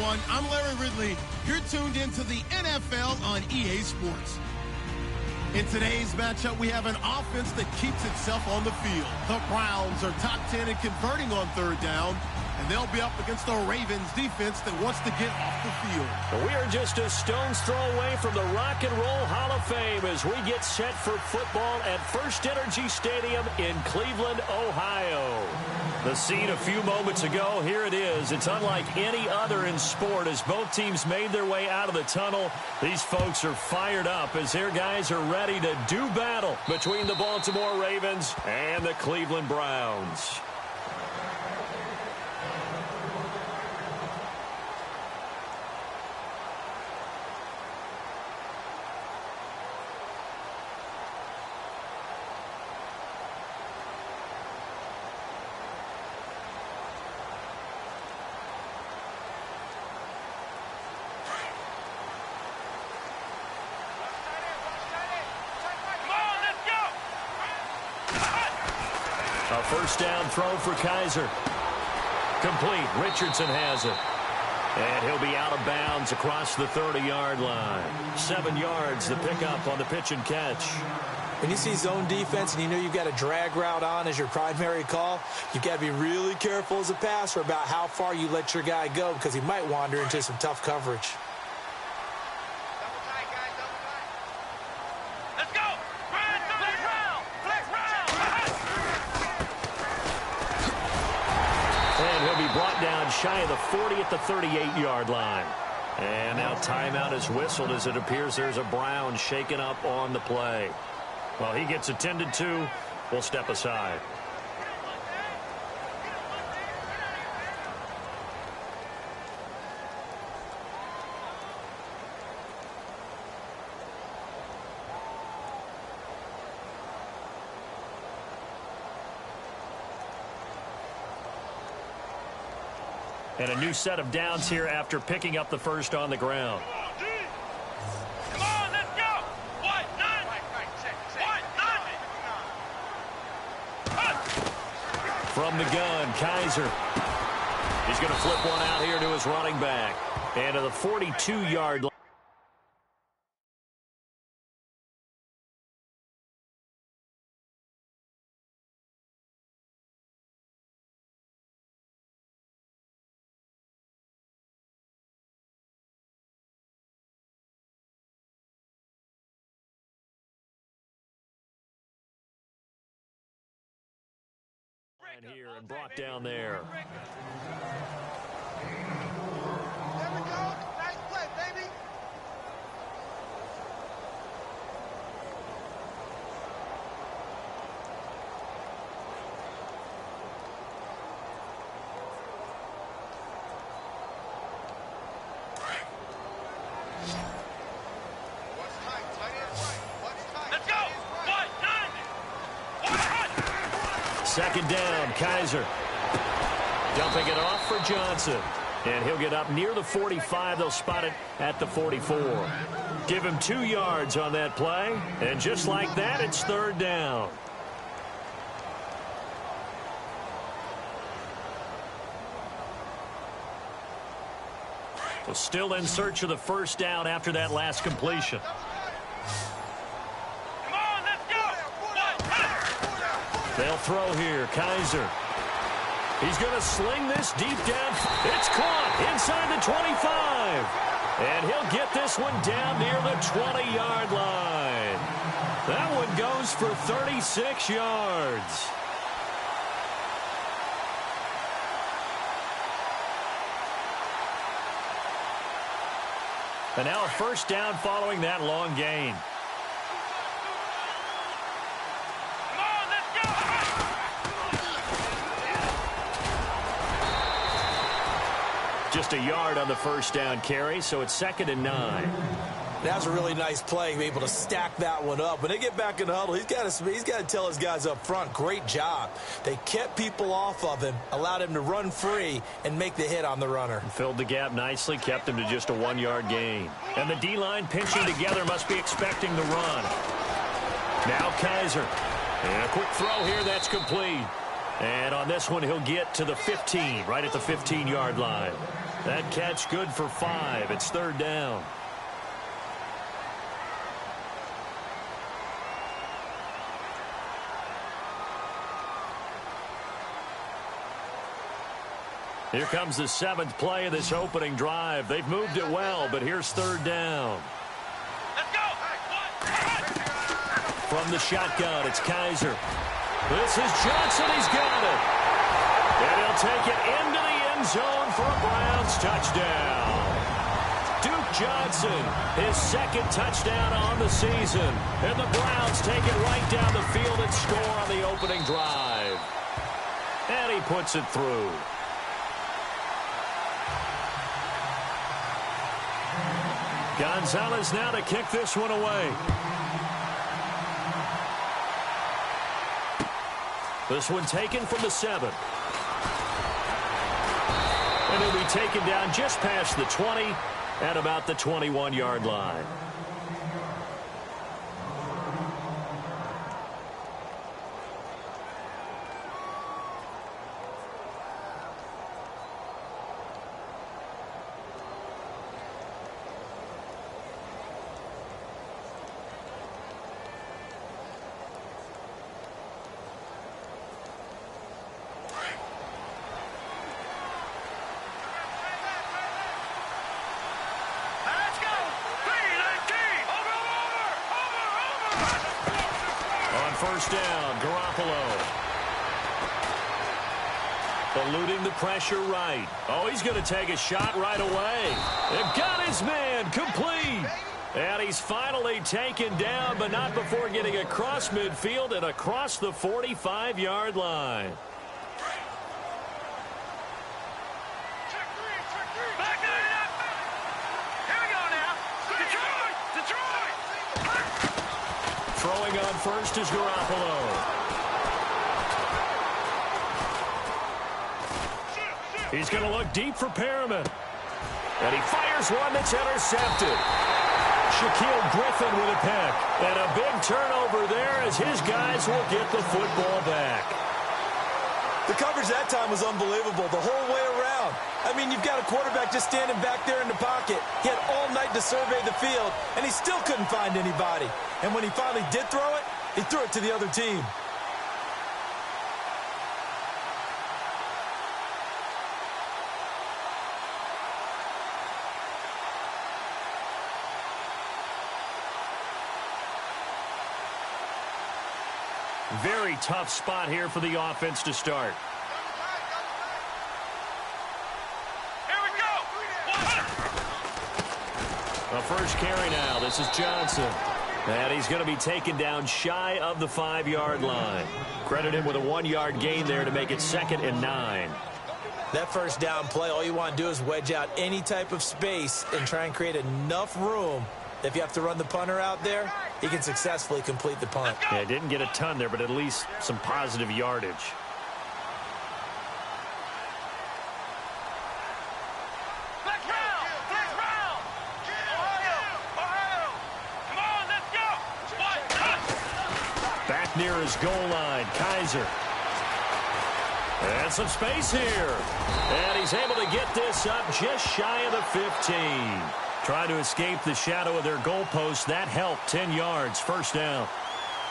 everyone. I'm Larry Ridley. You're tuned into the NFL on EA Sports. In today's matchup, we have an offense that keeps itself on the field. The Browns are top 10 in converting on third down, and they'll be up against the Ravens defense that wants to get off the field. We are just a stone's throw away from the Rock and Roll Hall of Fame as we get set for football at First Energy Stadium in Cleveland, Ohio. The scene a few moments ago, here it is. It's unlike any other in sport as both teams made their way out of the tunnel. These folks are fired up as their guys are ready to do battle between the Baltimore Ravens and the Cleveland Browns. A first down throw for Kaiser. Complete. Richardson has it. And he'll be out of bounds across the 30-yard line. 7 yards, the pickup on the pitch and catch. When you see zone defense and you know you've got a drag route on as your primary call, you've got to be really careful as a passer about how far you let your guy go because he might wander into some tough coverage. Brought down shy of the 40 at the 38-yard line. And now timeout is whistled as it appears there's a Brown shaken up on the play. Well, he gets attended to. We'll step aside. And a new set of downs here after picking up the first on the ground. Come on, let's go! What? None! What? None! From the gun, Kaiser. He's going to flip one out here to his running back. And to the 42-yard line. Here and brought down there. There we go. Nice play, baby. What's tight? Tight end right. What's tight? Let's go. What? None. Second down, Kaiser. Dumping it off for Johnson. And he'll get up near the 45. They'll spot it at the 44. Give him 2 yards on that play. And just like that, it's third down. So still in search of the first down after that last completion. They'll throw here. Kaiser. He's going to sling this deep down. It's caught inside the 25. And he'll get this one down near the 20-yard line. That one goes for 36 yards. And now a first down following that long gain. Just a yard on the first down carry, so it's 2nd and 9. That's a really nice play, be able to stack that one up. When they get back in the huddle, he's got to tell his guys up front, great job. They kept people off of him, allowed him to run free, and make the hit on the runner. Filled the gap nicely, kept him to just a 1-yard gain. And the D-line pinching together must be expecting the run. Now Kaiser. And a quick throw here, that's complete. And on this one, he'll get to the 15, right at the 15-yard line. That catch good for 5. It's third down. Here comes the 7th play of this opening drive. They've moved it well, but here's third down. Let's go. From the shotgun, it's Kaiser. This is Johnson. He's got it. And he'll take it into the end zone for a Browns touchdown. Duke Johnson, his 2nd touchdown on the season. And the Browns take it right down the field and score on the opening drive. And he puts it through. Gonzalez now to kick this one away. This one taken from the 7. And he'll be taken down just past the 20 at about the 21-yard line. First down, Garoppolo. Eluding the pressure right. Oh, he's going to take a shot right away. They've got his man complete. And he's finally taken down, but not before getting across midfield and across the 45-yard line. Throwing on first is Garoppolo. He's going to look deep for Perriman. And he fires one that's intercepted. Shaquille Griffin with a pick. And a big turnover there as his guys will get the football back. The coverage that time was unbelievable the whole way around. I mean, you've got a quarterback just standing back there in the pocket. He had all night to survey the field, and he still couldn't find anybody. And when he finally did throw it, he threw it to the other team. Very tough spot here for the offense to start. Here we go. A first carry now. This is Johnson. And he's going to be taken down shy of the 5-yard line. Credit him with a 1-yard gain there to make it 2nd and 9. That first down play, all you want to do is wedge out any type of space and try and create enough room. If you have to run the punter out there, he can successfully complete the punt. Yeah, didn't get a ton there, but at least some positive yardage. Let's round. Ohio. Come on, let's go. Back near his goal line, Kaiser. And some space here. And he's able to get this up just shy of the 15. Trying to escape the shadow of their goalpost. That helped. 10 yards, first down.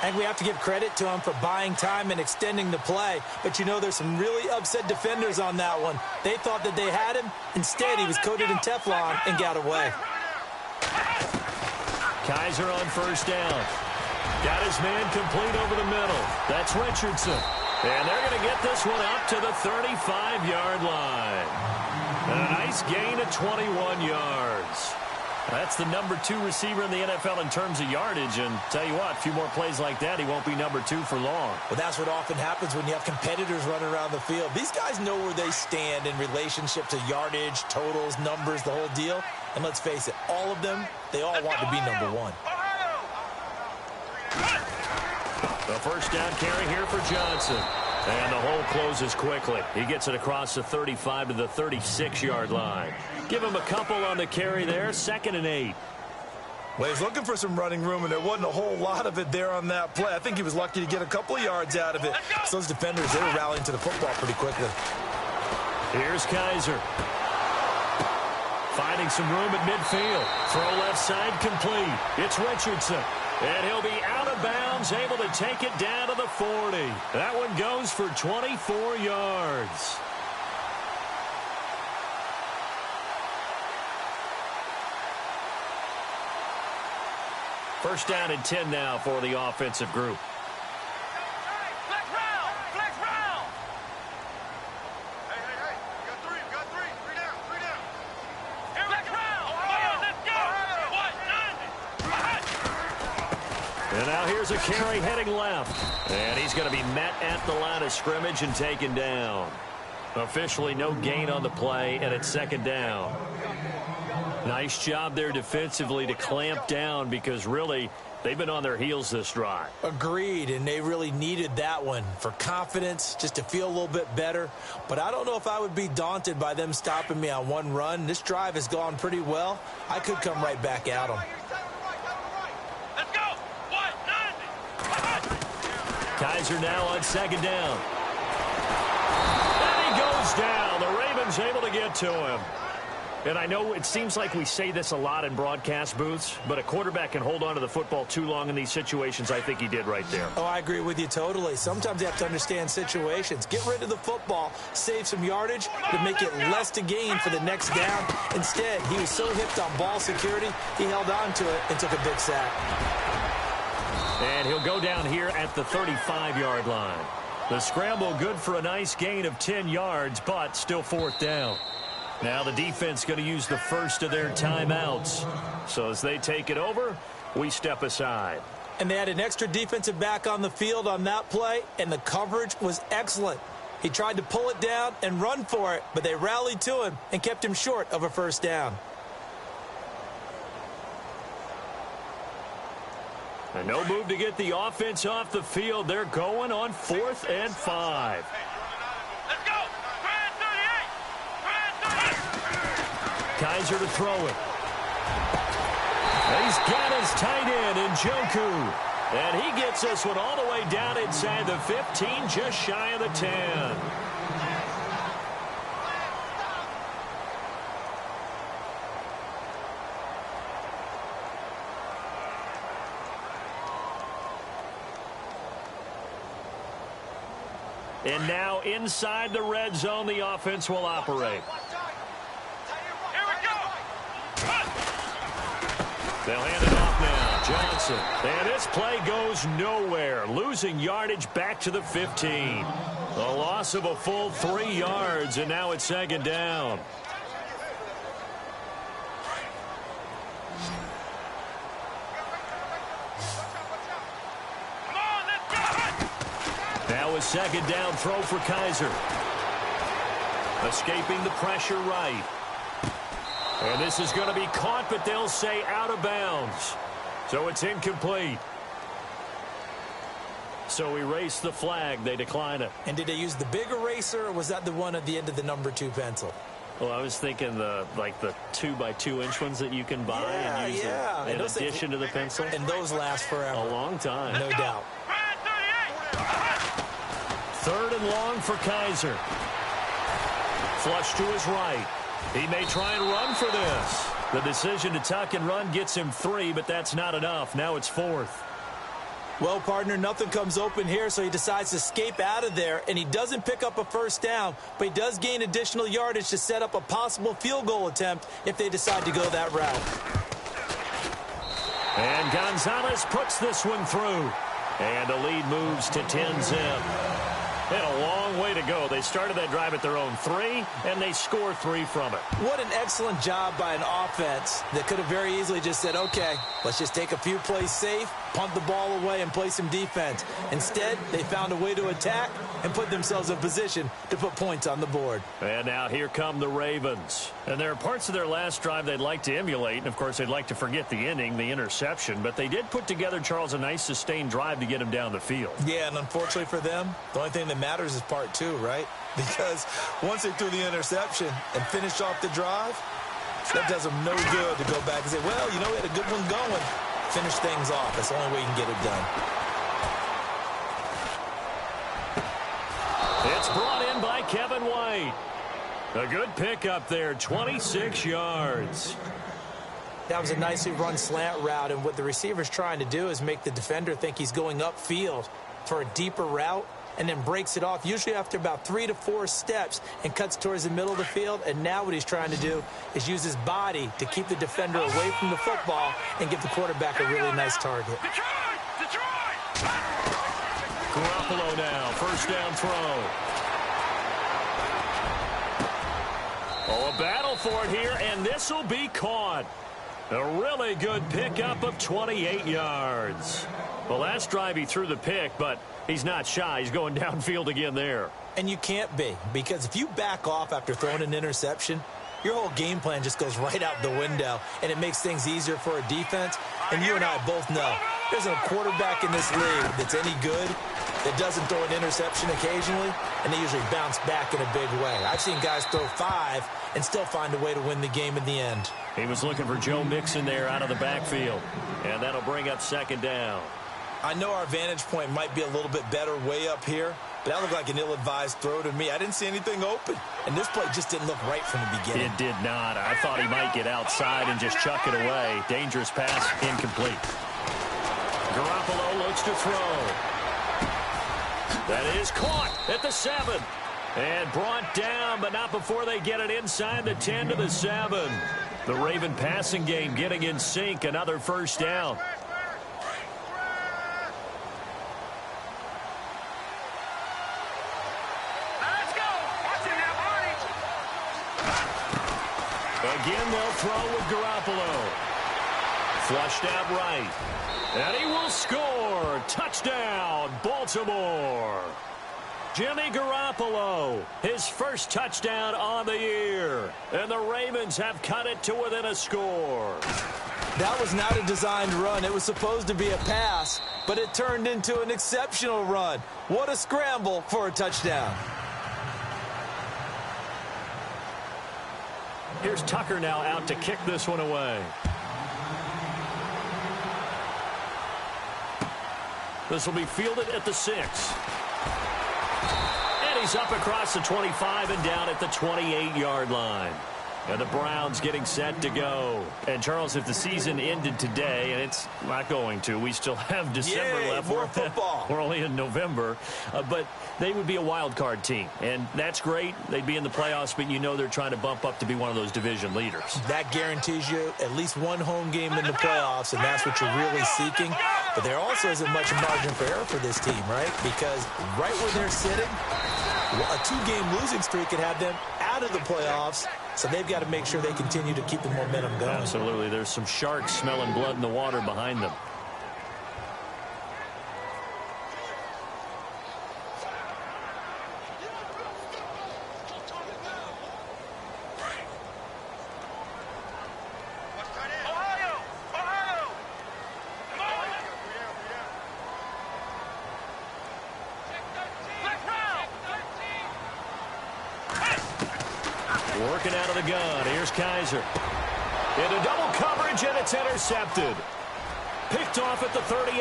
And we have to give credit to him for buying time and extending the play. But, you know, there's some really upset defenders on that one. They thought that they had him. Instead, he was coated in Teflon and got away. Kaiser on first down. Got his man complete over the middle. That's Richardson. And they're going to get this one up to the 35-yard line. And a nice gain of 21 yards. That's the number 2 receiver in the NFL in terms of yardage. And tell you what, a few more plays like that, he won't be number 2 for long. Well, that's what often happens when you have competitors running around the field. These guys know where they stand in relationship to yardage, totals, numbers, the whole deal. And let's face it, all of them, they all want to be number 1. The first down carry here for Johnson. And the hole closes quickly. He gets it across the 35 to the 36-yard line. Give him a couple on the carry there. 2nd and 8. Well, he's looking for some running room, and there wasn't a whole lot of it there on that play. I think he was lucky to get a couple of yards out of it. So those defenders, they were rallying to the football pretty quickly. Here's Kaiser. Finding some room at midfield. Throw left side complete. It's Richardson. And he'll be out of bounds, able to take it down to the 40. That one goes for 24 yards. First down and 10 now for the offensive group. Flex round! Flex round! Hey, hey, hey. We got three. Three down. Here, flex round! Come on, let's go! What? 90! And now here's a carry heading left. And he's going to be met at the line of scrimmage and taken down. Officially no gain on the play, and it's second down. Nice job there defensively to clamp down because really they've been on their heels this drive. Agreed, and they really needed that one for confidence, just to feel a little bit better. But I don't know if I would be daunted by them stopping me on one run. This drive has gone pretty well. I could come right back at them. Let's go! What? 90! Kaiser now on second down. And he goes down. The Ravens able to get to him. And I know it seems like we say this a lot in broadcast booths, but a quarterback can hold on to the football too long in these situations. I think he did right there. Oh, I agree with you totally. Sometimes you have to understand situations. Get rid of the football, save some yardage to make it less to gain for the next down. Instead, he was so hipped on ball security, he held on to it and took a big sack. And he'll go down here at the 35-yard line. The scramble good for a nice gain of 10 yards, but still fourth down. Now the defense going to use the first of their timeouts. So as they take it over, we step aside. And they had an extra defensive back on the field on that play, and the coverage was excellent. He tried to pull it down and run for it, but they rallied to him and kept him short of a first down. And no move to get the offense off the field. They're going on 4th and 5. Let's go! Kaiser to throw it. He's got his tight end in Njoku. And he gets this one all the way down inside the 15, just shy of the 10. And now inside the red zone, the offense will operate. They'll hand it off now. Johnson. And this play goes nowhere. Losing yardage back to the 15. A loss of a full 3 yards, and now it's second down. Now a second down throw for Kaiser. Escaping the pressure right. And this is going to be caught, but they'll say out of bounds. So it's incomplete. So erase the flag. They decline it. And did they use the big eraser, or was that the one at the end of the number 2 pencil? Well, I was thinking the 2x2-inch ones that you can buy and use in addition to the pencil. And those last forever. A long time. No doubt. 3rd and long for Kaiser. Flush to his right. He may try and run for this. The decision to tuck and run gets him 3, but that's not enough. Now it's 4th. Well, partner, nothing comes open here, so he decides to escape out of there, and he doesn't pick up a first down, but he does gain additional yardage to set up a possible field goal attempt if they decide to go that route. And Gonzalez puts this one through. And the lead moves to 10-zip. They had a long way to go. They started that drive at their own 3, and they score 3 from it. What an excellent job by an offense that could have very easily just said, okay, let's just take a few plays safe, punt the ball away, and play some defense. Instead, they found a way to attack and put themselves in position to put points on the board. And now here come the Ravens. And there are parts of their last drive they'd like to emulate, and, of course, they'd like to forget the inning, the interception. But they did put together, Charles, a nice sustained drive to get him down the field. Yeah, and unfortunately for them, the only thing that matters is part 2, right? Because once they threw the interception and finished off the drive, That does him no good to go back and say, well, you know, we had a good one going. Finish things off. That's the only way you can get it done. It's brought in by Kevin White. A good pickup there, 26 yards. That was a nicely run slant route, and what the receiver's trying to do is make the defender think he's going upfield for a deeper route, and then breaks it off, usually after about 3 to 4 steps, and cuts towards the middle of the field. And now what he's trying to do is use his body to keep the defender away from the football and give the quarterback a really nice target. Garoppolo now, first down throw. Oh, a battle for it here, and this will be caught. A really good pickup of 28 yards. Well, last drive he threw the pick, but he's not shy. He's going downfield again there. And you can't be, because if you back off after throwing an interception, your whole game plan just goes right out the window, and it makes things easier for a defense. And you and I both know there's a quarterback in this league that's any good that doesn't throw an interception occasionally, and they usually bounce back in a big way. I've seen guys throw 5 and still find a way to win the game in the end. He was looking for Joe Mixon there out of the backfield, and that'll bring up second down. I know our vantage point might be a little bit better way up here, but that looked like an ill-advised throw to me. I didn't see anything open, and this play just didn't look right from the beginning. It did not. I thought he might get outside and just chuck it away. Dangerous pass, incomplete. Garoppolo looks to throw. That is caught at the 7. And brought down, but not before they get it inside the 10 to the 7. The Raven passing game getting in sync. Another first down. Let's go. Watch it now, Barney. Again, they'll throw with Garoppolo. Flushed out right. And he will score. Touchdown, Baltimore. Jimmy Garoppolo, his first touchdown on the year. And the Ravens have cut it to within a score. That was not a designed run. It was supposed to be a pass, but it turned into an exceptional run. What a scramble for a touchdown. Here's Tucker now out to kick this one away. This will be fielded at the 6. And he's up across the 25 and down at the 28-yard line. And the Browns getting set to go. And, Charles, if the season ended today, and it's not going to, we still have December left. More football. We're only in November. But they would be a wild card team. And that's great. They'd be in the playoffs, but you know they're trying to bump up to be one of those division leaders. That guarantees you at least one home game in the playoffs, and that's what you're really seeking. But there also isn't much margin for error for this team, right? Because right where they're sitting, a 2-game losing streak could have them out of the playoffs. So they've got to make sure they continue to keep the momentum going. Absolutely. There's some sharks smelling blood in the water behind them. Working out of the gun. Here's Kaiser. Into double coverage, and it's intercepted. Picked off at the 38.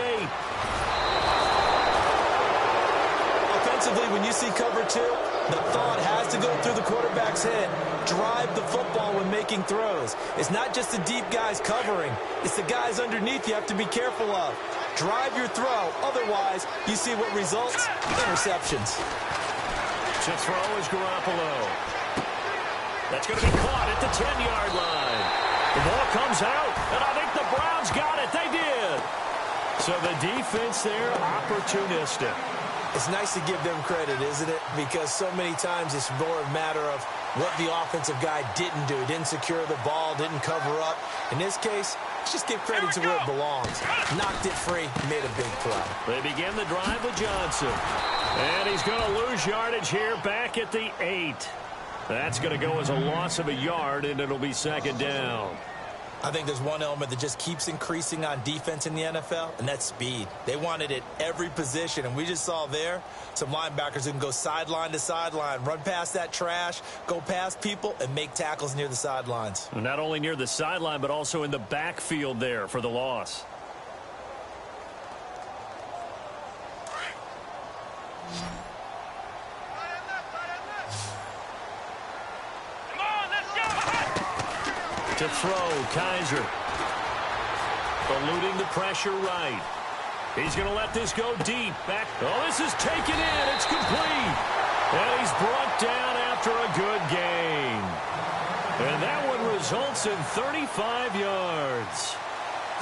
Offensively, when you see cover 2, the thought has to go through the quarterback's head. Drive the football when making throws. It's not just the deep guys covering. It's the guys underneath you have to be careful of. Drive your throw. Otherwise, you see what results? Interceptions. To throw is Garoppolo. That's going to be caught at the 10-yard line. The ball comes out, and I think the Browns got it. They did. So the defense there, opportunistic. It's nice to give them credit, isn't it? Because so many times it's more a matter of what the offensive guy didn't do. Didn't secure the ball, didn't cover up. In this case, just give credit to where it belongs. Knocked it free, made a big play. They begin the drive with Johnson. And he's going to lose yardage here back at the 8. That's going to go as a loss of a yard, and it'll be second down. I think there's one element that just keeps increasing on defense in the NFL, and that's speed. They want it at every position, and we just saw there some linebackers who can go sideline to sideline, run past that trash, go past people, and make tackles near the sidelines. Not only near the sideline, but also in the backfield there for the loss. To throw, Kaiser. Eluding the pressure right. He's going to let this go deep. Back. Oh, this is taken in. It's complete. And he's brought down after a good gain. And that one results in 35 yards.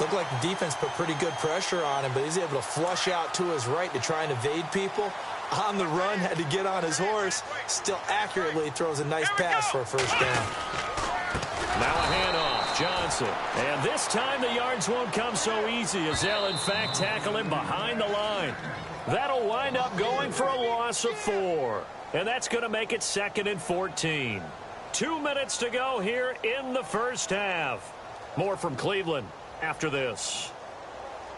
Looked like the defense put pretty good pressure on him, but he's able to flush out to his right to try and evade people. On the run, had to get on his horse. Still accurately throws a nice pass for a first down. Now a handoff, Johnson. And this time the yards won't come so easy as they'll, in fact, tackle him behind the line. That'll wind up going for a loss of 4. And that's going to make it 2nd and 14. 2 minutes to go here in the first half. More from Cleveland after this.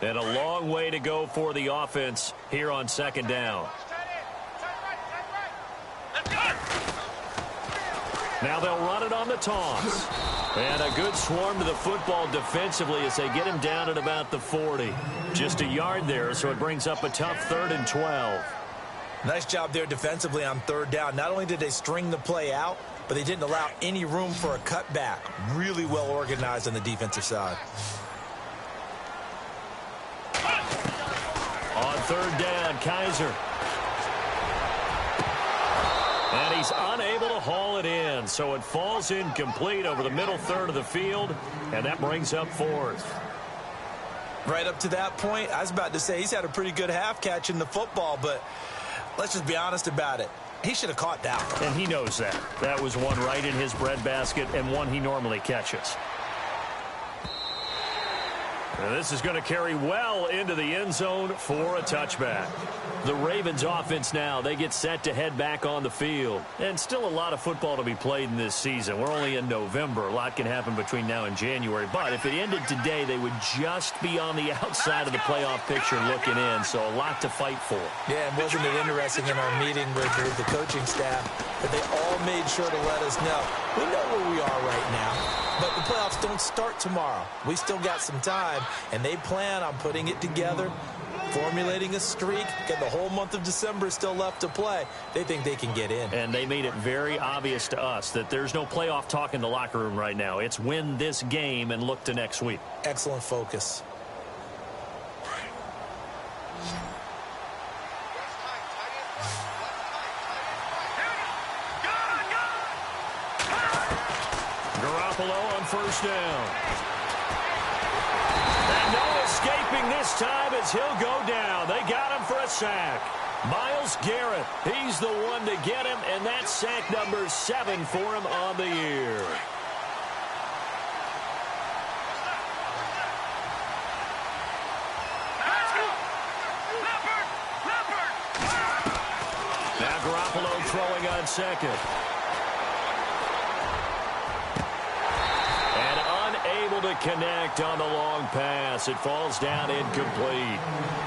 And a long way to go for the offense here on 2nd down. Now they'll run it on the toss. And a good swarm to the football defensively as they get him down at about the 40. Just a yard there, so it brings up a tough 3rd and 12. Nice job there defensively on 3rd down. Not only did they string the play out, but they didn't allow any room for a cutback. Really well organized on the defensive side. On 3rd down, Kaiser. And he's unable to haul it in, so it falls incomplete over the middle 3rd of the field, and that brings up 4th. Right up to that point, I was about to say he's had a pretty good half catching the football, but let's just be honest about it. He should have caught that one. And he knows that. That was one right in his breadbasket and one he normally catches. And this is going to carry well into the end zone for a touchback. The Ravens offense now, they get set to head back on the field. And still a lot of football to be played in this season. We're only in November. A lot can happen between now and January. But if it ended today, they would just be on the outside of the playoff picture looking in. So a lot to fight for. Yeah, and wasn't it interesting in our meeting with the coaching staff that they all made sure to let us know, we know where we are right now. But the playoffs don't start tomorrow. We still got some time, and they plan on putting it together, formulating a streak. Got the whole month of December still left to play. They think they can get in. And they made it very obvious to us that there's no playoff talk in the locker room right now. It's win this game and look to next week. Excellent focus. Garoppolo on 1st down. And no escaping this time as he'll go down. They got him for a sack. Myles Garrett, he's the one to get him, and that's sack number 7 for him on the year. Now Garoppolo throwing on 2nd. To connect on the long pass. It falls down incomplete.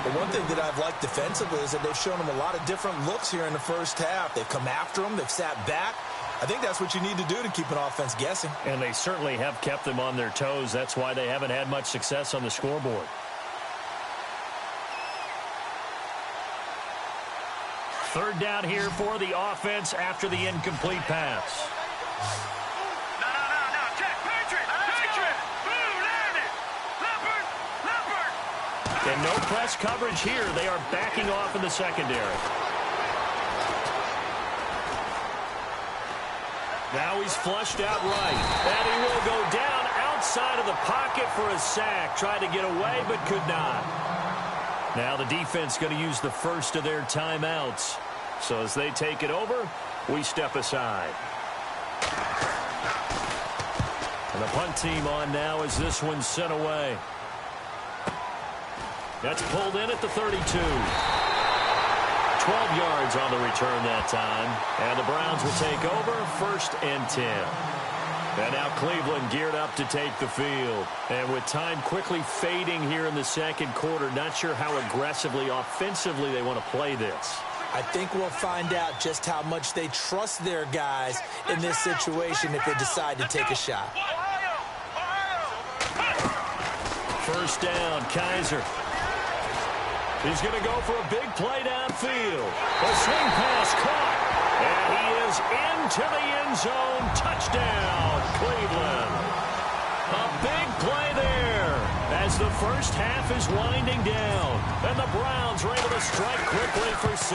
The one thing that I've liked defensively is that they've shown him a lot of different looks here in the first half. They've come after him. They've sat back. I think that's what you need to do to keep an offense guessing. And they certainly have kept them on their toes. That's why they haven't had much success on the scoreboard. Third down here for the offense after the incomplete pass. And no press coverage here. They are backing off in the secondary. Now he's flushed out right. And he will go down outside of the pocket for a sack. Tried to get away, but could not. Now the defense going to use the first of their timeouts. So as they take it over, we step aside. And the punt team on now as this one's sent away. That's pulled in at the 32. 12 yards on the return that time. And the Browns will take over 1st and 10. And now Cleveland geared up to take the field. And with time quickly fading here in the second quarter, not sure how aggressively, offensively they want to play this. I think we'll find out just how much they trust their guys in this situation if they decide to take a shot. First down, Kaiser. He's going to go for a big play downfield. A swing pass caught. And he is into the end zone. Touchdown, Cleveland. A big play there as the first half is winding down. And the Browns are able to strike quickly for 6.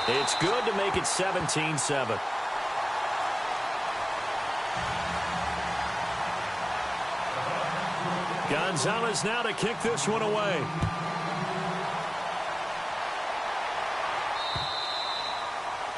It's good to make it 17-7. Gonzalez now to kick this one away.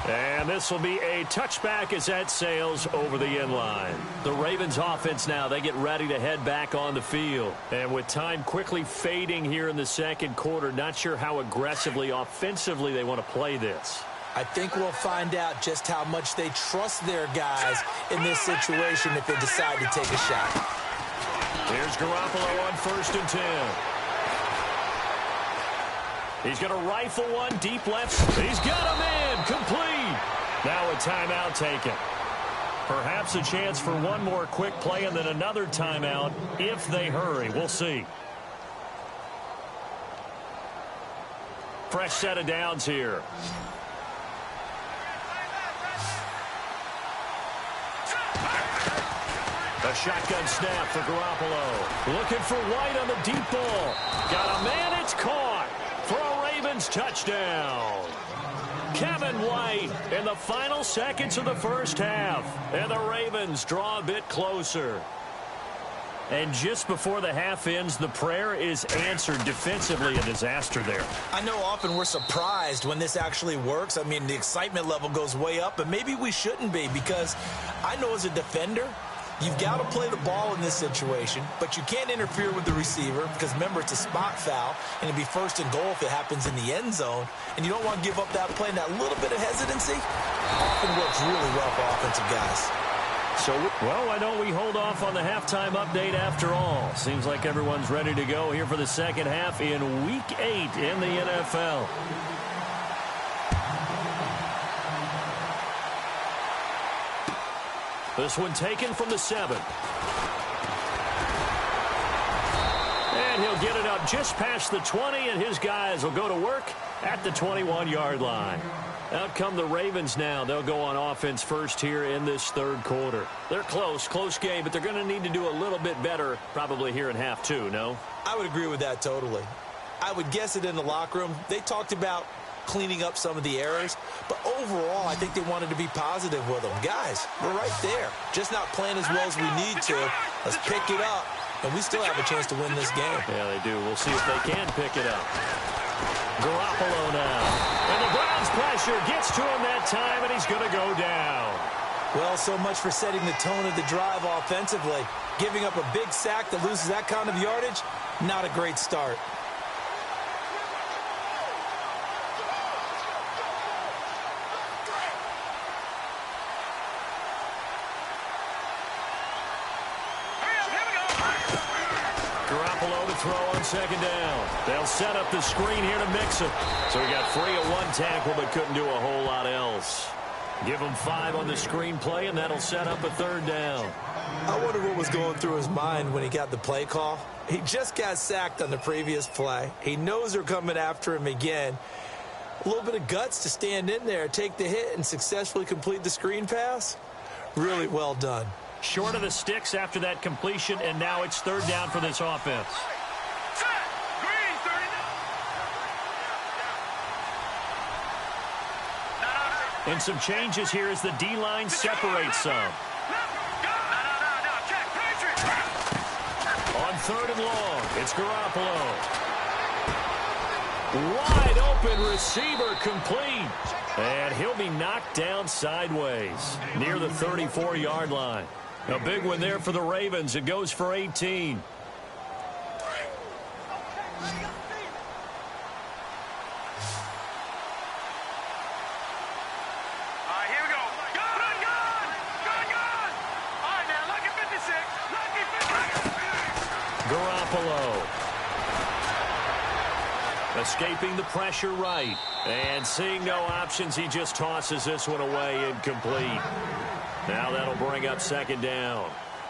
And this will be a touchback as that sails over the end line. The Ravens offense now, they get ready to head back on the field. And with time quickly fading here in the second quarter, not sure how aggressively, offensively they want to play this. I think we'll find out just how much they trust their guys in this situation if they decide to take a shot. Here's Garoppolo on 1st and 10. He's going to rifle one deep left. He's got him in. Complete. Now a timeout taken. Perhaps a chance for one more quick play and then another timeout if they hurry. We'll see. Fresh set of downs here. A shotgun snap for Garoppolo. Looking for White on the deep ball. Got a man. It's caught for a Ravens touchdown. Kevin White in the final seconds of the first half. And the Ravens draw a bit closer. And just before the half ends, the prayer is answered defensively. A disaster there. I know often we're surprised when this actually works. I mean, the excitement level goes way up, but maybe we shouldn't be because I know as a defender, you've got to play the ball in this situation, but you can't interfere with the receiver because, remember, it's a spot foul, and it'd be 1st and goal if it happens in the end zone, and you don't want to give up that play, and that little bit of hesitancy often works really well for offensive guys. So, well, why don't we hold off on the halftime update after all? Seems like everyone's ready to go here for the second half in Week 8 in the NFL. This one taken from the 7. And he'll get it up just past the 20, and his guys will go to work at the 21-yard line. Out come the Ravens now. They'll go on offense first here in this third quarter. They're close game, but they're going to need to do a little bit better probably here in half 2, no? I would agree with that totally. I would guess it in the locker room. They talked about cleaning up some of the errors, but overall, I think they wanted to be positive with them. Guys, we're right there. Just not playing as well as we need to. Let's pick it up, and we still have a chance to win this game. Yeah, they do. We'll see if they can pick it up. Garoppolo now. And the Browns pressure gets to him that time, and he's going to go down. Well, so much for setting the tone of the drive offensively. Giving up a big sack that loses that kind of yardage, not a great start. Garoppolo to throw on 2nd down. They'll set up the screen here to mix it. So we got 3 at 1 tackle, but couldn't do a whole lot else. Give him 5 on the screen play, and that'll set up a 3rd down. I wonder what was going through his mind when he got the play call. He just got sacked on the previous play. He knows they're coming after him again. A little bit of guts to stand in there, take the hit, and successfully complete the screen pass. Really well done. Short of the sticks after that completion, and now it's 3rd down for this offense. And some changes here as the D-line separates some. On 3rd and long, it's Garoppolo. Wide open receiver complete. And he'll be knocked down sideways near the 34-yard line. A big one there for the Ravens. It goes for 18. Garoppolo. Escaping the pressure right. And seeing no options, he just tosses this one away incomplete. Now that'll bring up second down.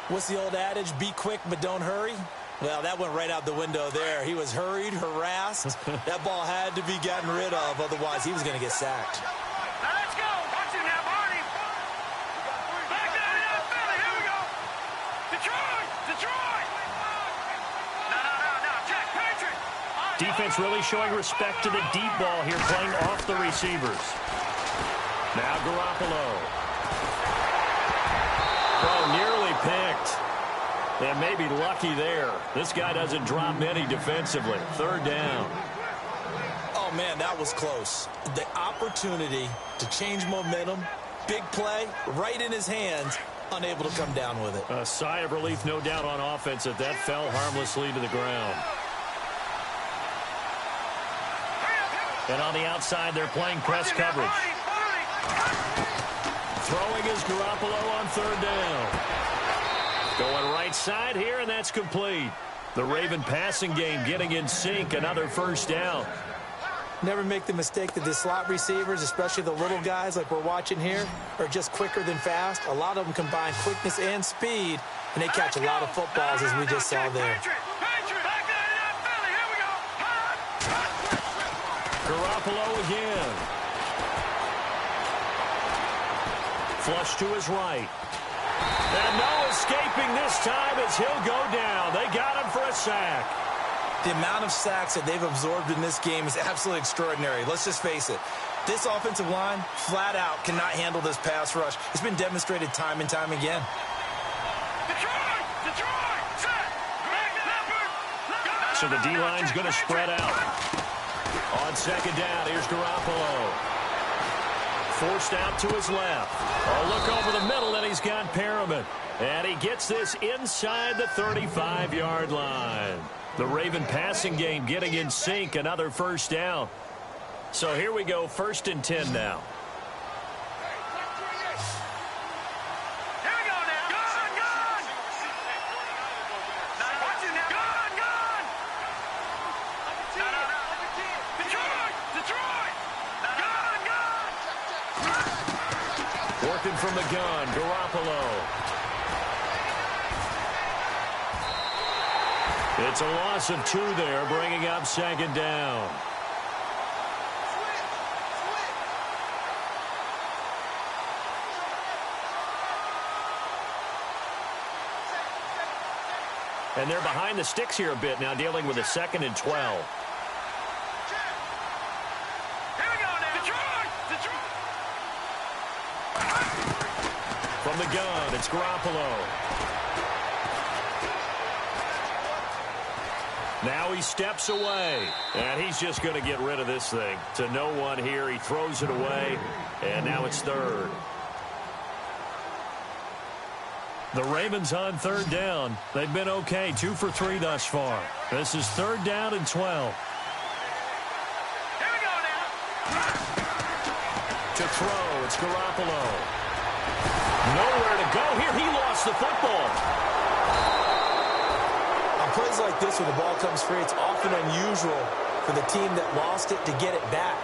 What's the old adage? Be quick, but don't hurry. Well, that went right out the window there. He was hurried, harassed. That ball had to be gotten rid of, otherwise he was going to get sacked. Now let's go. Watch him now, Barney. Back down in that Philly. Here we go. Detroit. Detroit. No. Jack Patrick. Defense really showing respect to the deep ball here, playing off the receivers. Now Garoppolo. Oh, nearly picked. And maybe lucky there. This guy doesn't drop many defensively. Third down. Oh, man, that was close. The opportunity to change momentum, big play, right in his hands, unable to come down with it. A sigh of relief, no doubt, on offense that fell harmlessly to the ground. And on the outside, they're playing press coverage. Throwing is Garoppolo on third down. Going right side here, and that's complete. The Raven passing game getting in sync. Another first down. Never make the mistake that the slot receivers, especially the little guys like we're watching here, are just quicker than fast. A lot of them combine quickness and speed, and they catch a lot of footballs, as we just saw there. Garoppolo again. Flush to his right. And no escaping this time as he'll go down. They got him for a sack. The amount of sacks that they've absorbed in this game is absolutely extraordinary. Let's just face it. This offensive line, flat out, cannot handle this pass rush. It's been demonstrated time and time again. So the D-line's going to spread out. On second down, here's Garoppolo. Forced out to his left. A look over the middle, and he's got Perriman. And he gets this inside the 35-yard line. The Raven passing game getting in sync. Another first down. So here we go, 1st and 10 now. Here we go now. Gun! Watch it now. Gun! Detroit! Gun! Working from the gun, Garoppolo. It's a loss of 2 there, bringing up second down. And they're behind the sticks here a bit now, dealing with a 2nd and 12. Here we go now. Detroit! From the gun, it's Garoppolo. Now he steps away, and he's just going to get rid of this thing. To no one here, he throws it away, and now it's 3rd. The Ravens on 3rd down. They've been okay, 2 for 3 thus far. This is 3rd down and 12. Here we go now. To throw, it's Garoppolo. Nowhere to go here. He lost the football. On plays like this, when the ball comes free, it's often unusual for the team that lost it to get it back.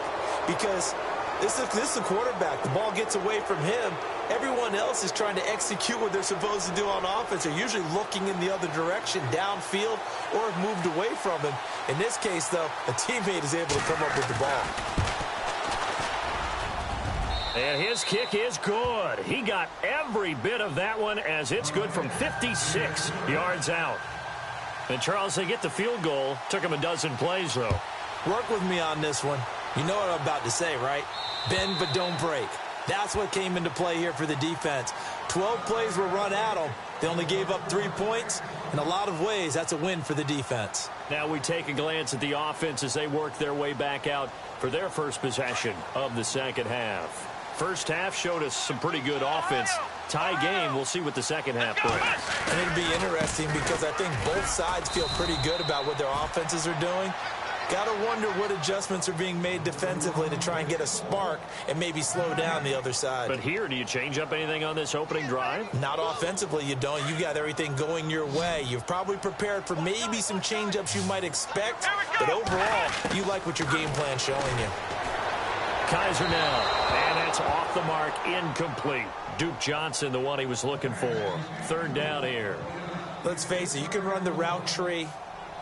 Because this is the quarterback. The ball gets away from him. Everyone else is trying to execute what they're supposed to do on offense. They're usually looking in the other direction, downfield, or have moved away from him. In this case, though, a teammate is able to come up with the ball. And his kick is good. He got every bit of that one, as it's good from 56 yards out. And, Charles, they get the field goal. Took him a dozen plays, though. Work with me on this one. You know what I'm about to say, right? Bend but don't break. That's what came into play here for the defense. 12 plays were run at them. They only gave up 3 points. In a lot of ways, that's a win for the defense. Now we take a glance at the offense as they work their way back out for their first possession of the second half. First half showed us some pretty good offense. Tie game, we'll see what the second half brings. And it'll be interesting because I think both sides feel pretty good about what their offenses are doing. Got to wonder what adjustments are being made defensively to try and get a spark and maybe slow down the other side. But here, do you change up anything on this opening drive? Not offensively, you don't. You've got everything going your way. You've probably prepared for maybe some change-ups you might expect, but overall, you like what your game plan's showing you. Kaiser now, and that's off the mark, incomplete. Duke Johnson, the one he was looking for. Third down here. Let's face it, you can run the route tree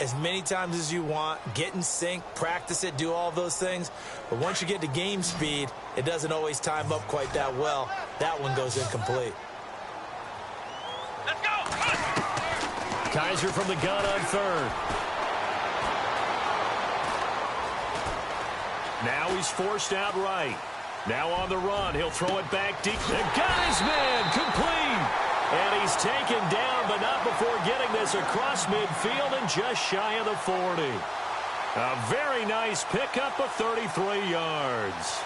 as many times as you want, get in sync, practice it, do all those things. But once you get to game speed, it doesn't always time up quite that well. That one goes incomplete. Let's go! Kaiser from the gun on third. Now he's forced out right. Now on the run, he'll throw it back deep. The guy's man, complete. And he's taken down, but not before getting this across midfield and just shy of the 40. A very nice pickup of 33 yards.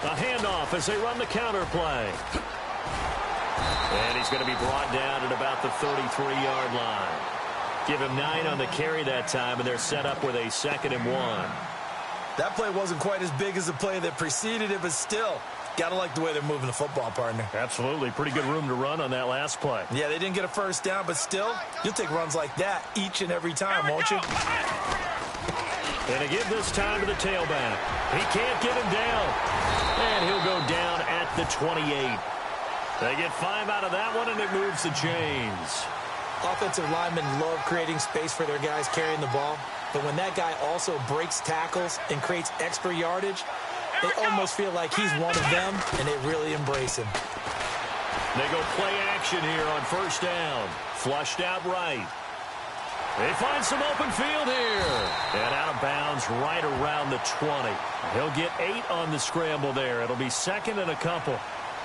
A handoff as they run the counter play. And he's going to be brought down at about the 33-yard line. Give him 9 on the carry that time, and they're set up with a 2nd and 1. That play wasn't quite as big as the play that preceded it, but still, got to like the way they're moving the football, partner. Absolutely. Pretty good room to run on that last play. Yeah, they didn't get a first down, but still, you'll take runs like that each and every time, won't you? And to give this time to the tailback. He can't get him down. And he'll go down at the 28. They get 5 out of that one, and it moves the chains. Offensive linemen love creating space for their guys carrying the ball. But when that guy also breaks tackles and creates extra yardage, they almost feel like he's one of them, and they really embrace him. They go play action here on first down. Flushed out right. They find some open field here. And out of bounds right around the 20. He'll get 8 on the scramble there. It'll be 2nd and a couple.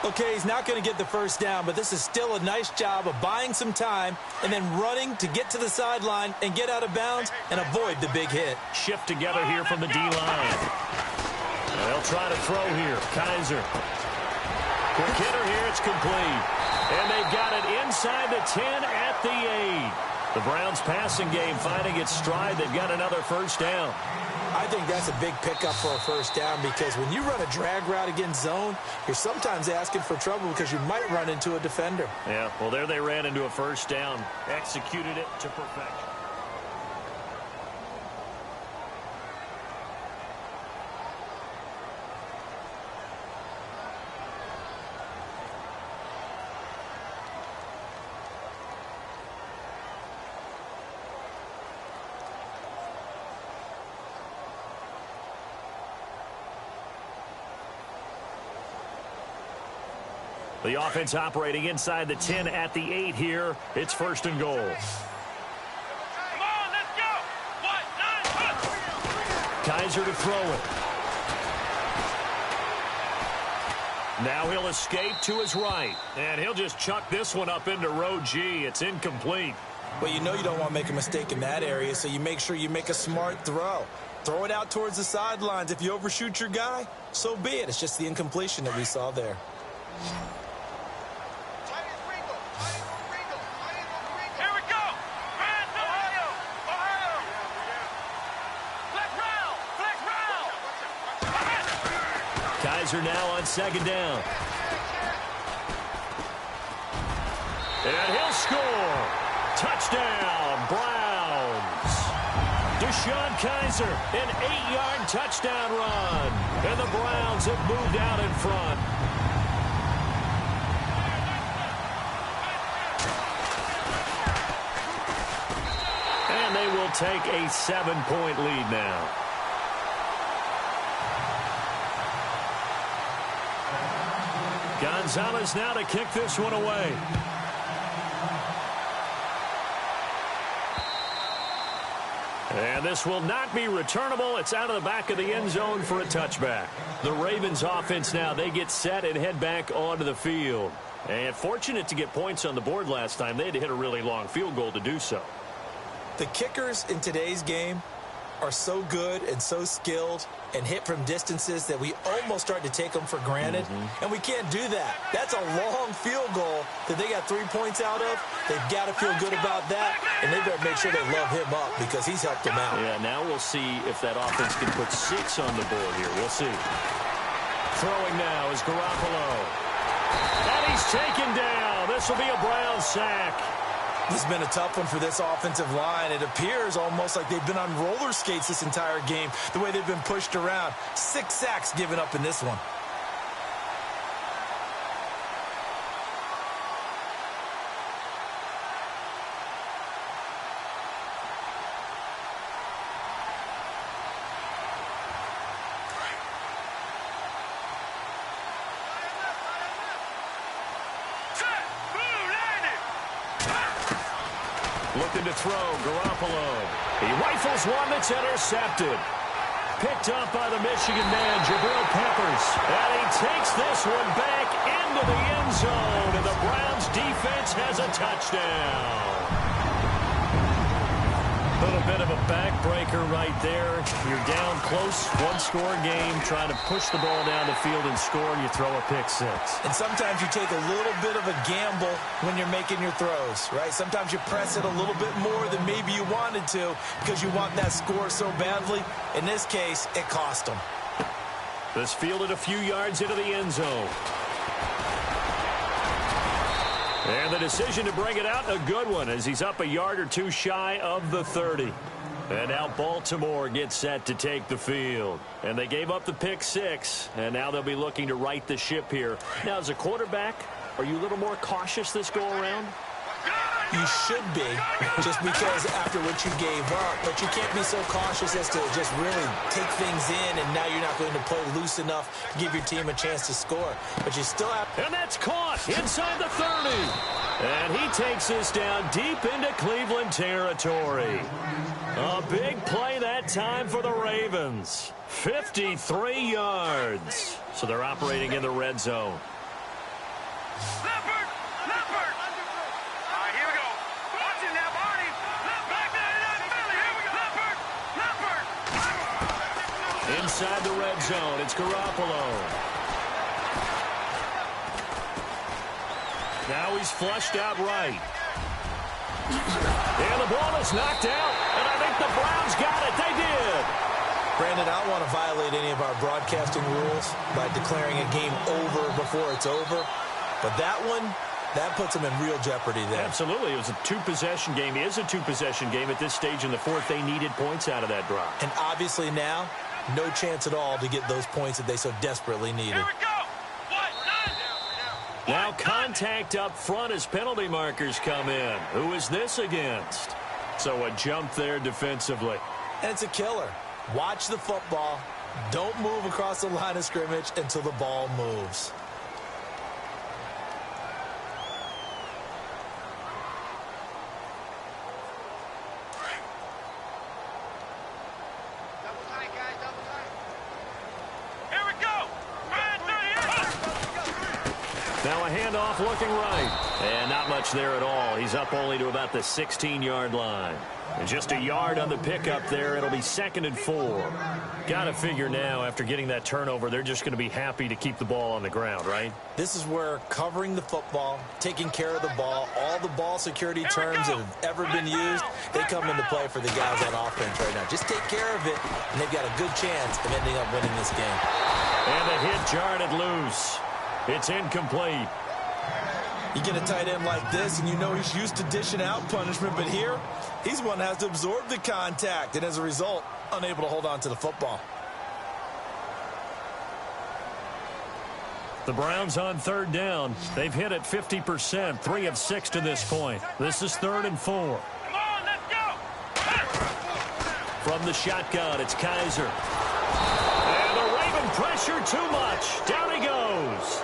Okay, he's not going to get the first down, but this is still a nice job of buying some time and then running to get to the sideline and get out of bounds and avoid the big hit. Shift together here from the D-line. They'll try to throw here. Kaiser. Quick hitter here. It's complete. And they've got it inside the 10 at the 8. The Browns passing game finding its stride. They've got another first down. I think that's a big pickup for a first down because when you run a drag route against zone, you're sometimes asking for trouble because you might run into a defender. Yeah, well, there they ran into a first down. Executed it to perfection. The offense operating inside the 10 at the 8 here. It's 1st and goal. Come on, let's go! 1, 9, Kaiser to throw it. Now he'll escape to his right. And he'll just chuck this one up into row G. It's incomplete. Well, you know you don't want to make a mistake in that area, so you make sure you make a smart throw. Throw it out towards the sidelines. If you overshoot your guy, so be it. It's just the incompletion that we saw there. Here we go! Fans, Ohio! Ohio! Flex round! Kaiser now on 2nd down. And he'll score. Touchdown, Browns. Deshaun Kaiser, an 8-yard touchdown run. And the Browns have moved out in front. And they will take a 7-point lead now. Gonzalez now to kick this one away. And this will not be returnable. It's out of the back of the end zone for a touchback. The Ravens offense now, they get set and head back onto the field. And fortunate to get points on the board last time. They had to hit a really long field goal to do so. The kickers in today's game are so good and so skilled and hit from distances that we almost start to take them for granted. And we can't do that. That's a long field goal that they got 3 points out of. They've got to feel good about that, and they better make sure they love him up because he's helped them out. Yeah, now we'll see if that offense can put 6 on the board here. We'll see. Throwing now is Garoppolo. And he's taken down. This will be a Brown sack. This has been a tough one for this offensive line. It appears almost like they've been on roller skates this entire game, the way they've been pushed around. 6 sacks given up in this one. Looking to throw, Garoppolo. He rifles one that's intercepted. Picked up by the Michigan man, Jabril Peppers. And he takes this one back into the end zone. And the Browns defense has a touchdown. A little bit of a backbreaker right there. You're down close, one-score game, trying to push the ball down the field and score, and you throw a pick 6. And sometimes you take a little bit of a gamble when you're making your throws, right? Sometimes you press it a little bit more than maybe you wanted to because you want that score so badly. In this case, it cost them. This fielded a few yards into the end zone. And the decision to bring it out, a good one, as he's up a yard or 2 shy of the 30. And now Baltimore gets set to take the field. And they gave up the pick 6, and now they'll be looking to right the ship here. Now, as a quarterback, are you a little more cautious this go-around? You should be, just because after what you gave up, but you can't be so cautious as to just really take things in, and now you're not going to play loose enough to give your team a chance to score. But you still have... And that's caught inside the 30. And he takes this down deep into Cleveland territory. A big play that time for the Ravens. 53 yards. So they're operating in the red zone. Inside the red zone, it's Garoppolo. Now he's flushed out right. And the ball is knocked out, and I think the Browns got it. They did. Brandon, I don't want to violate any of our broadcasting rules by declaring a game over before it's over, but that one, that puts them in real jeopardy there. Absolutely. It was a 2-possession game. It is a 2-possession game at this stage in the 4th. They needed points out of that drop. And obviously now, no chance at all to get those points that they so desperately needed. Here we go. Now contact up front as penalty markers come in. Who is this against? So a jump there defensively. And it's a killer. Watch the football. Don't move across the line of scrimmage until the ball moves. Now a handoff looking right. And not much there at all. He's up only to about the 16-yard line. And just a yard on the pickup there. It'll be 2nd and 4. Got to figure now, after getting that turnover, they're just going to be happy to keep the ball on the ground, right? This is where covering the football, taking care of the ball, all the ball security terms that have ever been used, they come into play for the guys on offense right now. Just take care of it, and they've got a good chance of ending up winning this game. And the hit jarred it loose. It's incomplete. You get a tight end like this, and you know he's used to dishing out punishment, but here, he's one that has to absorb the contact, and as a result, unable to hold on to the football. The Browns on 3rd down. They've hit it 50%, 3 of 6 to this point. This is 3rd and 4. Come on, let's go. From the shotgun, it's Kaiser. And the Raven pressure too much. Down he goes.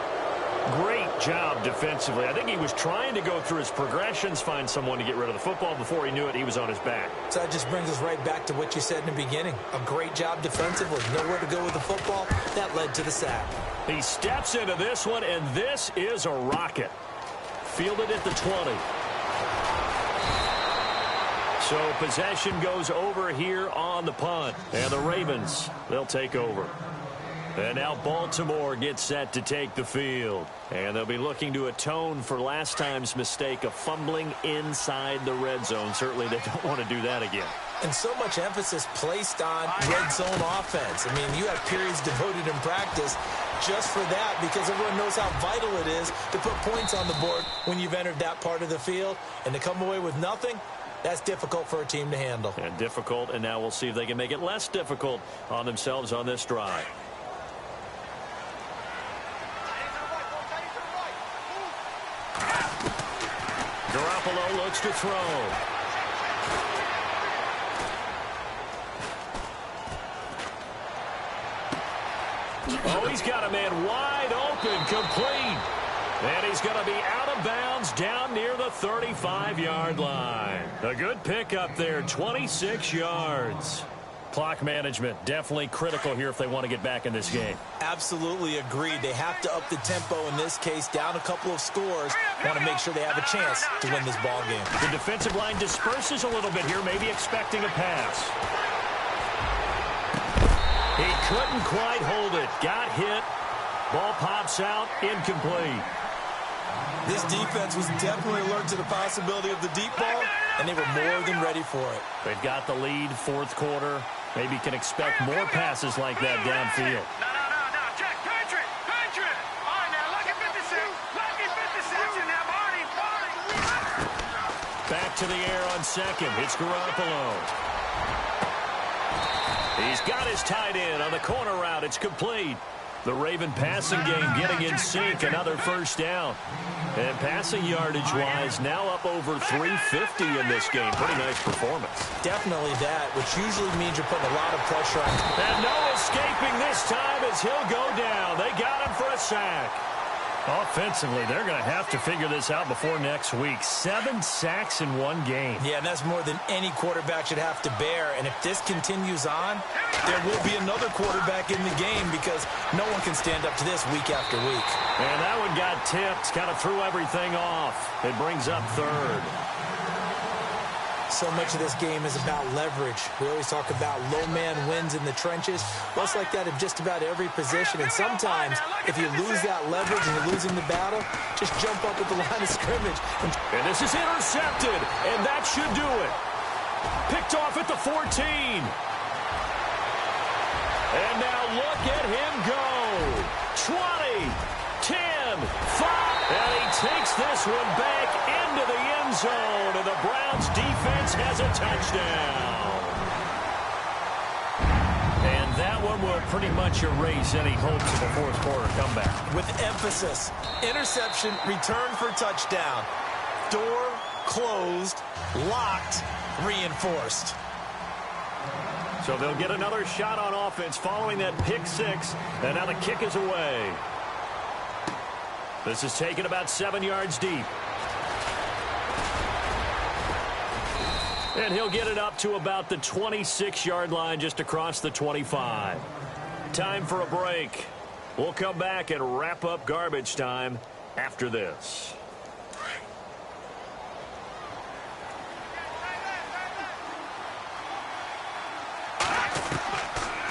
Great job defensively. I think he was trying to go through his progressions, find someone to get rid of the football. Before he knew it, he was on his back. So that just brings us right back to what you said in the beginning. A great job defensively. Nowhere to go with the football. That led to the sack. He steps into this one, and this is a rocket. Fielded at the 20. So possession goes over here on the punt. And the Ravens, they'll take over. And now Baltimore gets set to take the field. And they'll be looking to atone for last time's mistake of fumbling inside the red zone. Certainly they don't want to do that again. And so much emphasis placed on red zone offense. I mean, you have periods devoted in practice just for that because everyone knows how vital it is to put points on the board when you've entered that part of the field. And to come away with nothing, that's difficult for a team to handle. And difficult, and now we'll see if they can make it less difficult on themselves on this drive. Garoppolo looks to throw. Oh, he's got a man wide open, complete. And he's going to be out of bounds down near the 35-yard line. A good pickup there, 26 yards. Clock management definitely critical here if they want to get back in this game. Absolutely agreed. They have to up the tempo in this case, down a couple of scores. Want to make sure they have a chance to win this ball game. The defensive line disperses a little bit here, maybe expecting a pass. He couldn't quite hold it. Got hit. Ball pops out, incomplete. This defense was definitely alert to the possibility of the deep ball, and they were more than ready for it. They've got the lead, fourth quarter. Maybe can expect more passes like that downfield. No. Check. Patriot. All right, now, lucky 56. Lucky 56 in there, Barney. Back to the air on second. It's Garoppolo. He's got his tight end on the corner route. It's complete. The Raven passing game getting in sync. Another first down. And passing yardage-wise, now up over 350 in this game. Pretty nice performance. Definitely that, which usually means you're putting a lot of pressure on. And no escaping this time as he'll go down. They got him for a sack. Offensively, they're going to have to figure this out before next week. 7 sacks in one game. Yeah, and that's more than any quarterback should have to bear. And if this continues on, there will be another quarterback in the game because no one can stand up to this week after week. And that one got tipped, kind of threw everything off. It brings up third. So much of this game is about leverage. We always talk about low man wins in the trenches. Well, it's like that in just about every position. And sometimes, if you lose that leverage and you're losing the battle, just jump up at the line of scrimmage. And this is intercepted, and that should do it. Picked off at the 14. And now look at him go. 20, 10, 5. And he takes this one back into the end zone, and the Browns defense has a touchdown. And that one will pretty much erase any hopes of a fourth quarter comeback. With emphasis, interception, return for touchdown. Door closed, locked, reinforced. So they'll get another shot on offense following that pick six, and now the kick is away. This is taken about 7 yards deep. And he'll get it up to about the 26-yard line just across the 25. Time for a break. We'll come back and wrap up garbage time after this.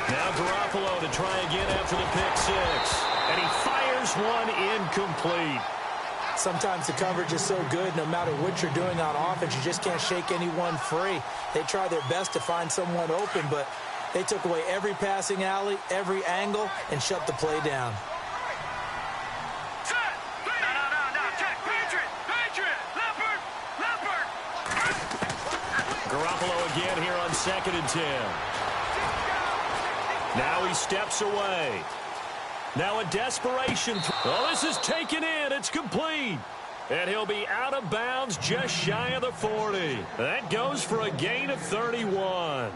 Now Garoppolo to try again after the pick six. And he fires one incomplete. Sometimes the coverage is so good, no matter what you're doing on offense, you just can't shake anyone free. They try their best to find someone open, but they took away every passing alley, every angle, and shut the play down. No. Check. Patriot. Leopard. Garoppolo again here on 2nd and 10. Now he steps away. Now a desperation. Oh, this is taken in. It's complete. And he'll be out of bounds just shy of the 40. That goes for a gain of 31.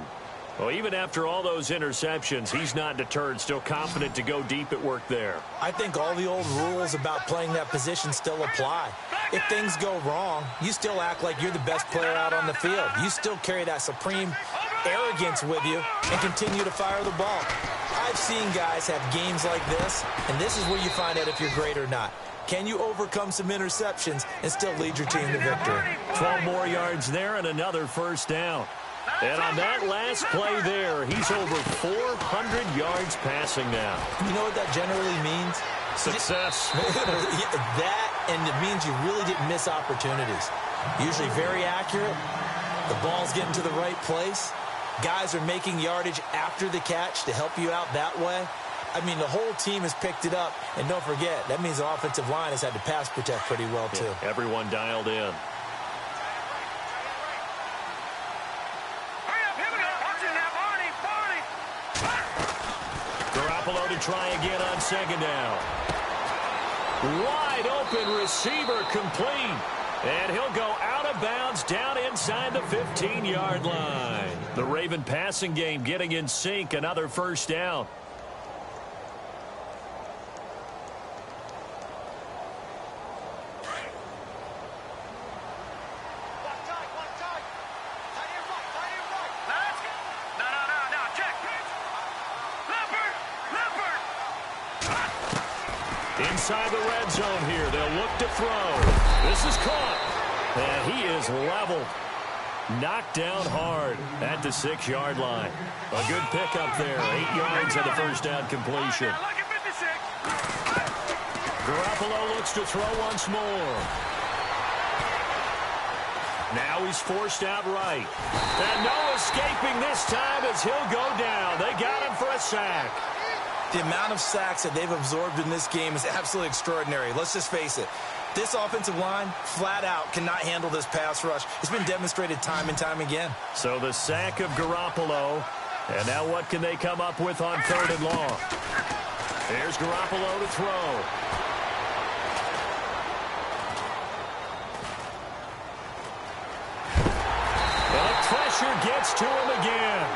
Well, even after all those interceptions, he's not deterred, still confident to go deep at work there. I think all the old rules about playing that position still apply. If things go wrong, you still act like you're the best player out on the field. You still carry that supreme arrogance with you and continue to fire the ball. I've seen guys have games like this, and this is where you find out if you're great or not. Can you overcome some interceptions and still lead your team to victory? 12 more yards there and another first down. And on that last play there, he's over 400 yards passing now. You know what that generally means? Success. That, and it means you really didn't miss opportunities. Usually very accurate. The ball's getting to the right place. Guys are making yardage after the catch to help you out that way. I mean, the whole team has picked it up. And don't forget, that means the offensive line has had to pass protect pretty well, too. Yeah, everyone dialed in. Garoppolo to try again on second down. Wide open receiver complete. And he'll go out of bounds down inside the 15-yard line. The Raven passing game getting in sync. Another first down. Inside the red zone here. They'll look to throw. This is caught. And he is leveled. Knocked down hard at the 6-yard line. A good pickup there. 8 yards on the first down completion. Garoppolo looks to throw once more. Now he's forced out right. And no escaping this time as he'll go down. They got him for a sack. The amount of sacks that they've absorbed in this game is absolutely extraordinary. Let's just face it. This offensive line, flat out, cannot handle this pass rush. It's been demonstrated time and time again. So the sack of Garoppolo. And now what can they come up with on 3rd and long? There's Garoppolo to throw. The pressure gets to him again.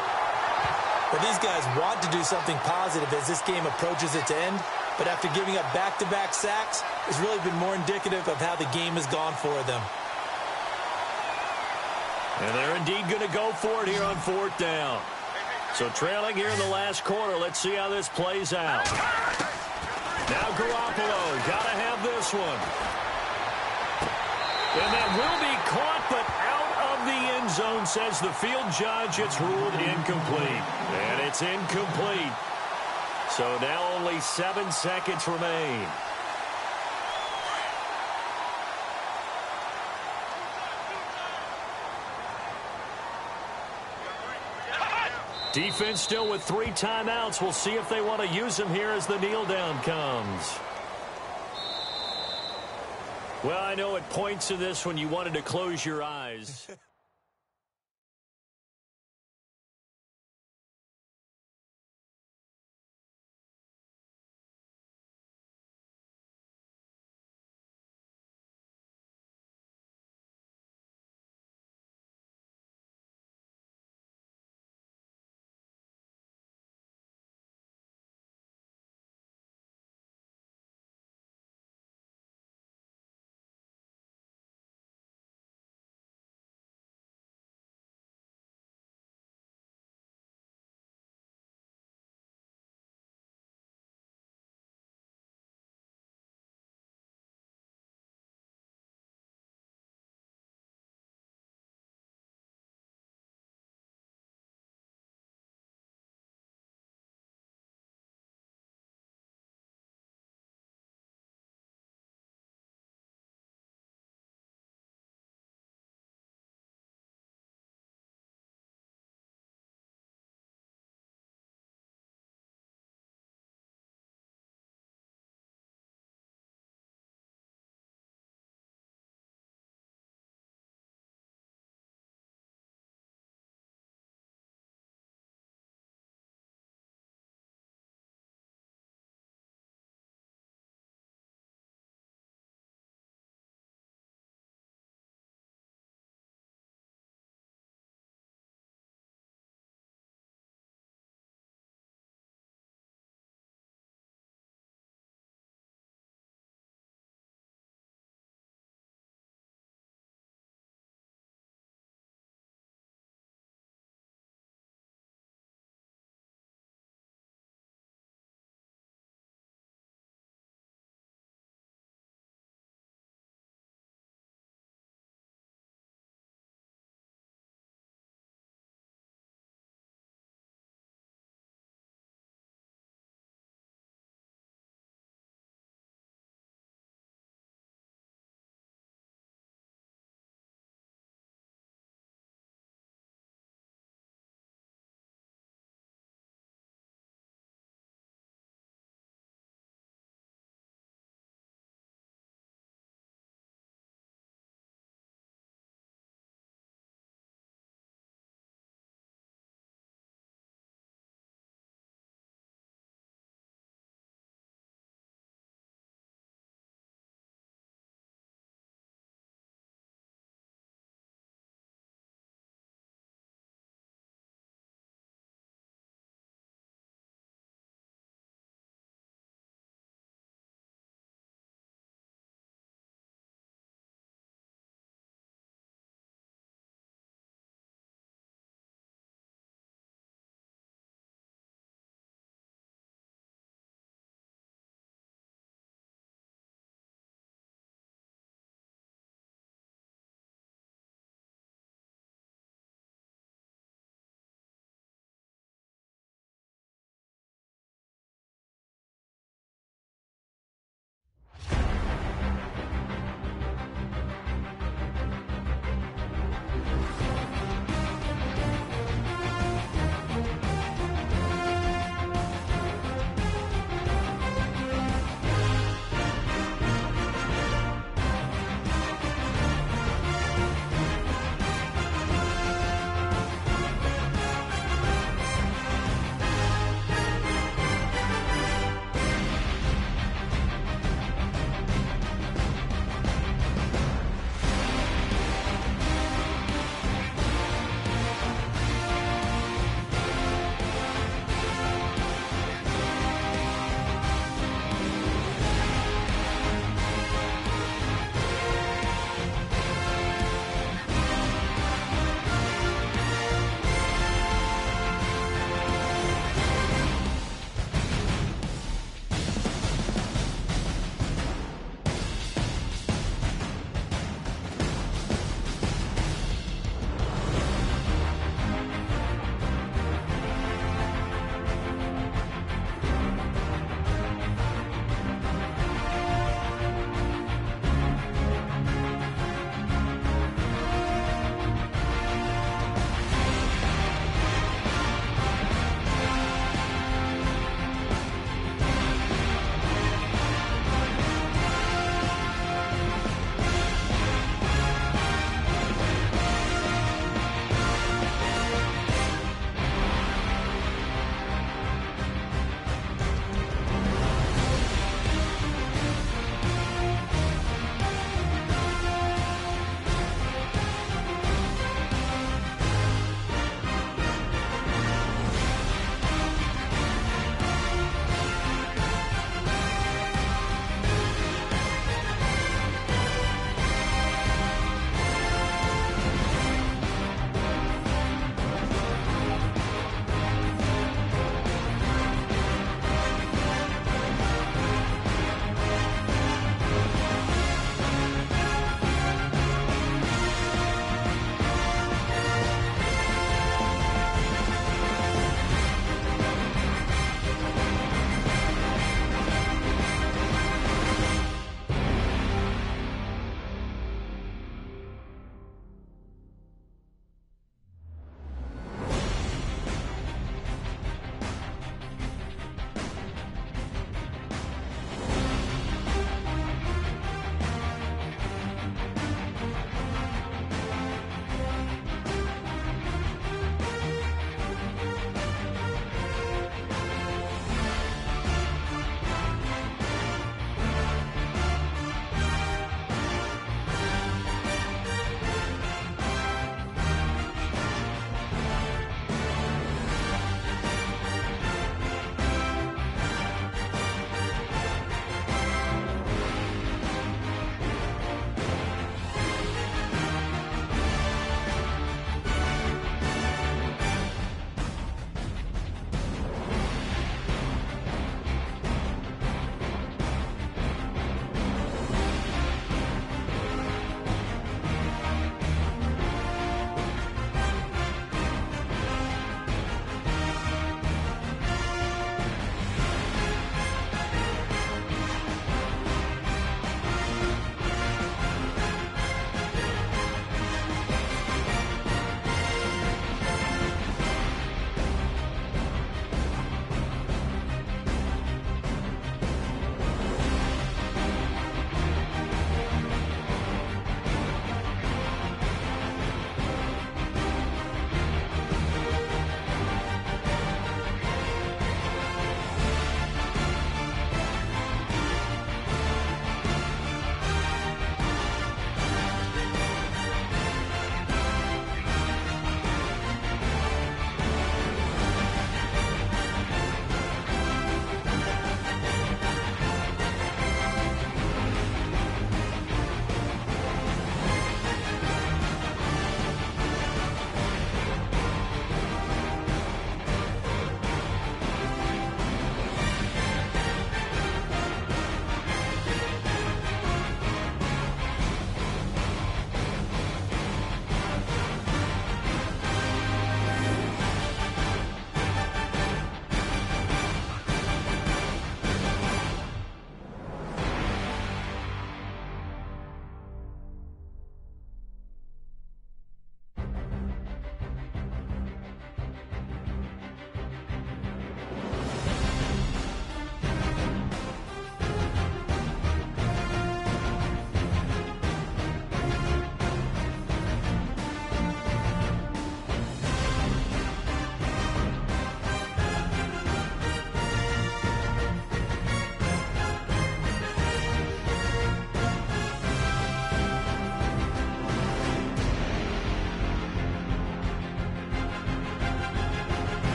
But these guys want to do something positive as this game approaches its end. But after giving up back-to-back sacks, it's really been more indicative of how the game has gone for them. And they're indeed going to go for it here on 4th down. So trailing here in the last quarter, let's see how this plays out. Now Garoppolo, got to have this one. And that will be caught, but out of the end zone, says the field judge. It's ruled incomplete. And it's incomplete. So now only 7 seconds remain. Defense still with 3 timeouts. We'll see if they want to use them here as the kneel down comes. Well, I know at points of this when you wanted to close your eyes.